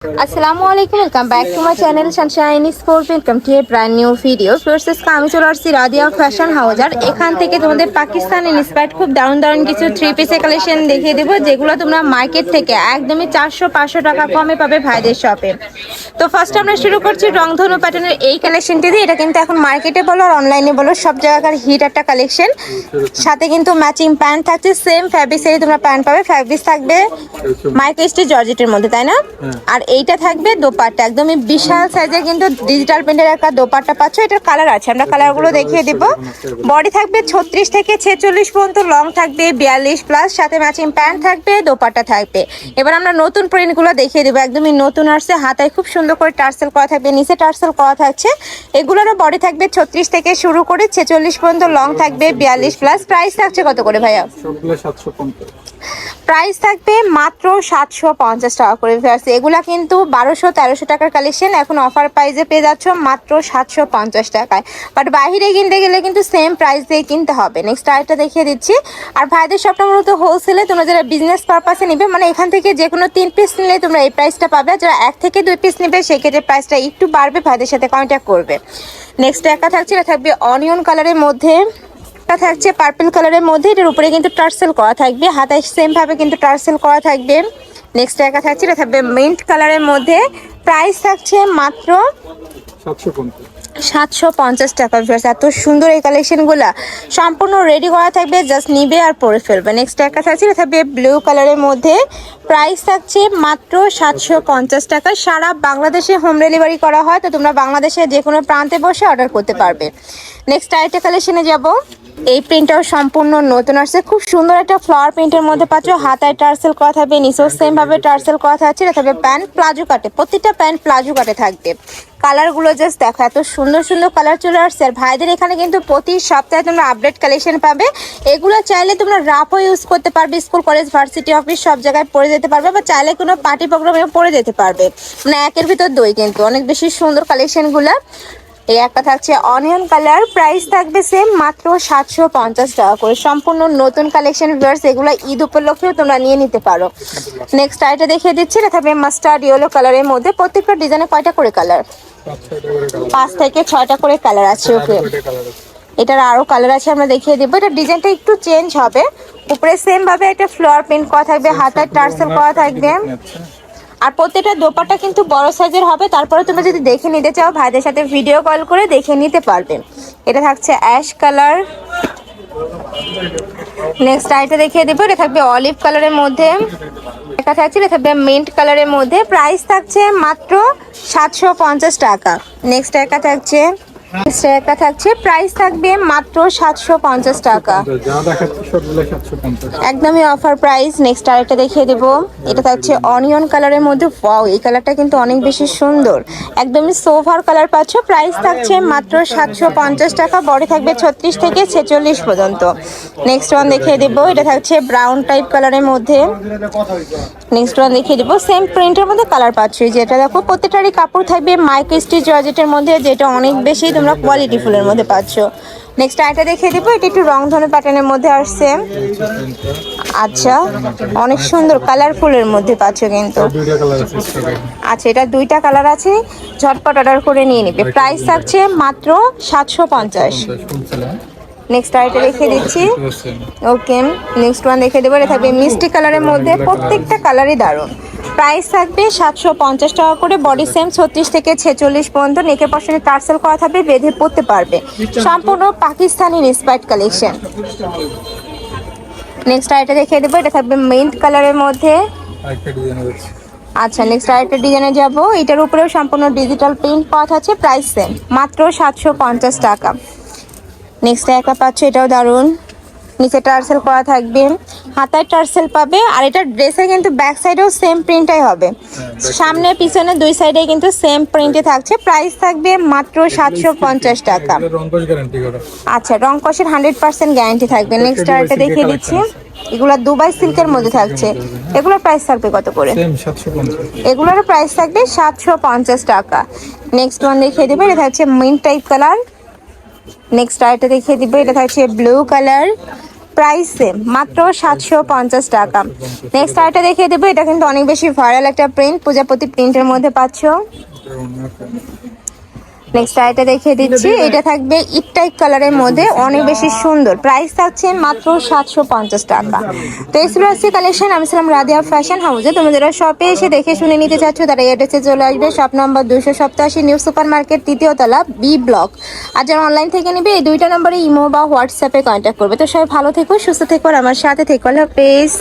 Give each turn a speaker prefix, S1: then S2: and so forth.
S1: আসসালামু আলাইকুম, welcome back to my channel Sunshine sport. Welcome to A brand new video. Friends, আমি চলে আসছি রাদিয়া ফ্যাশন হাউস। আর এখান থেকে তোমাদের পাকিস্তান ইন্সপায়ার্ড খুব দারুণ দারুণ কিছু থ্রি পিসের কালেকশন দেখিয়ে দেবো, যেগুলো তোমরা মার্কেট থেকে একদমই 400-500 টাকা কমে পাবে ভাইদের শপে। তো ফার্স্ট আমরা শুরু করছি রংধনু প্যাটার্নের এই কালেকশনটি দিয়ে। এটা কিন্তু এখন মার্কেটে বলো আর অনলাইনে বলো সব জায়গার হিট একটা কালেকশন। সাথে কিন্তু ম্যাচিং প্যান্ট থাকছে, সেম ফ্যাব্রিক্সেরই তোমরা প্যান্ট পাবে। ফ্যাব্রিক্স থাকবে মাইক্রোস্টি জর্জেটের মধ্যে, তাই না? আর এইটা থাকবে দোপাট্টা, একদমই বিশাল সাইজের কিন্তু ডিজিটাল প্রিন্টের একটা দোপাট্টা পাচ্ছ। এটার কালার আছে, আমরা কালারগুলো দেখিয়ে দিব। বডি থাকবে 36 থেকে 46 পর্যন্ত, লং থাকবে 42 প্লাস, সাথে ম্যাচিং প্যান্ট থাকবে, দোপাট্টা থাকবে। এবার আমরা নতুন প্রিন্টগুলো দেখিয়ে দেবো, একদমই নতুন আসছে। হাতায় খুব সুন্দর করে টার্সেল করা থাকবে, নিচে টার্সেল করা থাকছে। এগুলোরও বডি থাকবে 36 থেকে শুরু করে 46 পর্যন্ত, লং থাকবে 42 প্লাস। প্রাইস থাকছে কত করে ভাইয়া? প্রাইস থাকবে মাত্র 750 টাকা করে। এগুলা কিন্তু 1200-1300 টাকার কালেকশন, এখন অফার প্রাইসে পেয়ে যাচ্ছ মাত্র 750 টাকায়। বাট বাইরে কিনতে গেলে কিন্তু সেম প্রাইস দিয়ে কিনতে হবে। নেক্সট আরেকটা দেখিয়ে দিচ্ছি। আর ভাইদের সবটা মূলত হোলসেলে, তোমরা যারা বিজনেস পারপাসে নিবে, মানে এখান থেকে যে কোনো 3 পিস নিলে তোমরা এই প্রাইসটা পাবে। যারা 1 থেকে 2 পিস নিবে সেক্ষেত্রে প্রাইসটা একটু বাড়বে, ভাইদের সাথে কন্ট্যাক্ট করবে। নেক্সট একটা থাকছে, এটা থাকবে অনিয়ন কালারের মধ্যে, থাকছে পার্পল কালারের মধ্যে। এটার উপরে কিন্তু টার্সেল করা থাকবে, হাতায় সেম ভাবে কিন্তু টার্সেল করা থাকবে। নেক্সট একা থাকছে, এটা থাকবে মিন্ট কালারের মধ্যে। প্রাইস থাকছে মাত্র 750 টাকা। এত সুন্দর এই কালেকশনগুলো সম্পূর্ণ রেডি করা থাকবে, জাস্ট নিবে আর পরে ফেলবে। নেক্সট একটা থাকছে, এটা থাকবে ব্লু কালারের মধ্যে। প্রাইস থাকছে মাত্র 750 টাকা। সারা বাংলাদেশে হোম ডেলিভারি করা হয়, তো তোমরা বাংলাদেশে যে কোনো প্রান্তে বসে অর্ডার করতে পারবে। নেক্সট আরেকটা কালেকশনে যাব। এই প্রিন্টটাও সম্পূর্ণ নতুন আসছে, খুব সুন্দর একটা ফ্লাওয়ার প্রিন্টের মধ্যে পাচ্ছ। হাতায় টার্সেল করা থাকবে, নিচেও সেম ভাবে টার্সেল করা থাকছে। এটা থাকবে প্যান্ট প্লাজো কাটে, প্রত্যেকটা প্যান্ট প্লাজো কাটে থাকবে। কালারগুলো জাস্ট দেখো, এত সুন্দর সুন্দর কালার চলে আসছে। আর ভাইদের এখানে কিন্তু প্রতি সপ্তাহে তোমরা আপডেট কালেকশন পাবে। এগুলো চাইলে তোমরা রাফও ইউজ করতে পারবে, স্কুল কলেজ ভার্সিটি অফিস সব জায়গায় পরে যেতে পারবে, বা চাইলে কোনো পার্টি প্রোগ্রামে পরে যেতে পারবে। মানে একের ভিতর দুই, কিন্তু অনেক বেশি সুন্দর কালেকশনগুলো। এই একটা থাকছে অনিয়ন কালার, প্রাইস থাকবে সেম মাত্র 750 টাকা করে। সম্পূর্ণ নতুন কালেকশন ভিউয়ার্স, এগুলো ঈদ উপলক্ষেও তোমরা নিয়ে নিতে পারো। নেক্সট আইটা দেখিয়ে দিচ্ছি, এটা থাকবে মাস্টার্ড ইয়েলো কালারের মধ্যে। প্রত্যেকটা ডিজাইনে কয়টা করে কালার? 5 থেকে 6টা করে কালার আছে। ওকে, এটার আরো কালার আছে, আমরা দেখিয়ে দেবো। এটা ডিজাইনটা একটু চেঞ্জ হবে। উপরে সেম ভাবে একটা ফ্লোয়ার প্রিন্ট করা থাকবে, হাতায় টার্সেল করা থাকবে। আর প্রত্যেকটা দোপাট্টা কিন্তু বড় সাইজের হবে। তারপরে তুমি যদি দেখে নিতে চাও, ভাইদের সাথে ভিডিও কল করে দেখে নিতে পারবে। এটা থাকছে অ্যাশ কালার। নেক্সট আইটা দেখিয়ে দেবো, এটা থাকবে অলিভ কালারের মধ্যে। এটা থাকছে, এটা থাকবে মিন্ট কালারের মধ্যে। প্রাইস থাকছে মাত্র 750 টাকা। নেক্সট একা থাকছে, প্রাইস থাকবে মাত্র 750 টাকা, একদমই অফার প্রাইস। নেক্সট আরেকটা দেখিয়ে দেবো, এটা থাকছে অনিয়ন কালারের মধ্যে। ওয়াও, এই কালারটা কিন্তু অনেক বেশি সুন্দর, একদমই সোভার কালার পাচ্ছ। প্রাইস থাকছে মাত্র 750 টাকা। বডি থাকবে 36 থেকে 46 পর্যন্ত। নেক্সট ওয়ান দেখিয়ে দেবো, এটা থাকছে ব্রাউন টাইপ কালারের মধ্যে। নেক্সট ওয়ান দেখিয়ে দেবো, সেম প্রিন্টের মধ্যে কালার পাচ্ছ। যেটা দেখো প্রত্যেকটারই কাপড় থাকবে মাইক্রো স্টিচ জর্জেটের মধ্যে, যেটা অনেক বেশি তোমরা কোয়ালিটি ফুলের মধ্যে পাচ্ছ। নেক্সট আইটা দেখিয়ে দেবো, এটা একটু রংধনু প্যাটার্নের মধ্যে আসছে। আচ্ছা, অনেক সুন্দর কালারফুলের মধ্যে পাচ্ছ কিন্তু। আচ্ছা, এটা 2টা কালার আছে, ঝটপট অর্ডার করে নিয়ে নিবে। প্রাইস থাকছে মাত্র 750। নেক্সট আইটা দেখিয়ে দিচ্ছি। ওকে, নেক্সট ওয়ান দেখিয়ে দেবো, এটা থাকবে মিষ্টি কালারের মধ্যে। প্রত্যেকটা কালারই দারুণ। প্রাইস থাকবে 750 টাকা করে। বডি সেম 36 থেকে 46 পর্যন্ত। নেকের পশনে টার্সেল করা থাকবে, বেঁধে পড়তে পারবে। সম্পূর্ণ পাকিস্তানি ইন্সপায়ার্ড কালেকশন। নেক্সট আইটা দেখিয়ে দেবো, এটা থাকবে মিন্ট কালারের মধ্যে। আচ্ছা, নেক্সট আরেকটা ডিজাইনে যাব। এটার উপরেও সম্পূর্ণ ডিজিটাল প্রিন্ট করা আছে। প্রাইস সেম মাত্র 750 টাকা। নেক্সট একটা পাচ্ছ, এটাও দারুণ, নিচে টার্সেল করা থাকবে, হাতায় টার্সেল পাবে। আর এটা ড্রেসে কিন্তু ব্যাক সাইডেও সেম প্রিন্টটাই হবে, সামনে পিছনে 2 সাইডে কিন্তু সেম প্রিন্টে থাকছে। প্রাইস থাকবে মাত্র 750 টাকা। আচ্ছা, রং কষের 100% গ্যারান্টি থাকবে। নেক্সট আরেকটা দেখিয়ে দিচ্ছি, এগুলো দুবাই সিল্কের মধ্যে থাকছে। এগুলোর প্রাইস থাকবে কত করে? এগুলোর প্রাইস থাকবে 750 টাকা। নেক্সট ওয়ান দেখিয়ে দেবে, এটা হচ্ছে মিন্ট টাইপ কালার। নেক্সট আরেকটা দেখিয়ে দিব, এটা থাকছে ব্লু কালার। প্রাইস সেম, মাত্র 750 টাকা। নেক্সট আরেকটা দেখিয়ে দেবো, এটা কিন্তু অনেক বেশি ভাইরাল একটা প্রিন্ট, প্রজাপতি প্রিন্টের মধ্যে পাচ্ছ। নেক্সট আইটা দেখিয়ে দিচ্ছি, এটা থাকবে ইটটাইপ কালারের মধ্যে, অনেক বেশি সুন্দর। প্রাইস থাকছে মাত্র 750 টাকা। তো এক্সপ্লোসি কালেকশন, আমি ছিলাম রাদিয়া ফ্যাশন হাউসে। তোমরা যারা শপে এসে দেখে শুনে নিতে চাচ্ছ তারা এড্রেসে চলে আসবে, shop number 287 new super market, তৃতীয় তলা, বি ব্লক। আর যারা অনলাইন থেকে নিবে এই দুইটা নম্বরে ইমো বা হোয়াটসঅ্যাপে কন্ট্যাক্ট করবে। তো সবাই ভালো থেকো, সুস্থ থেকো, আর আমার সাথে থেকো। আল্লাহ হাফেজ।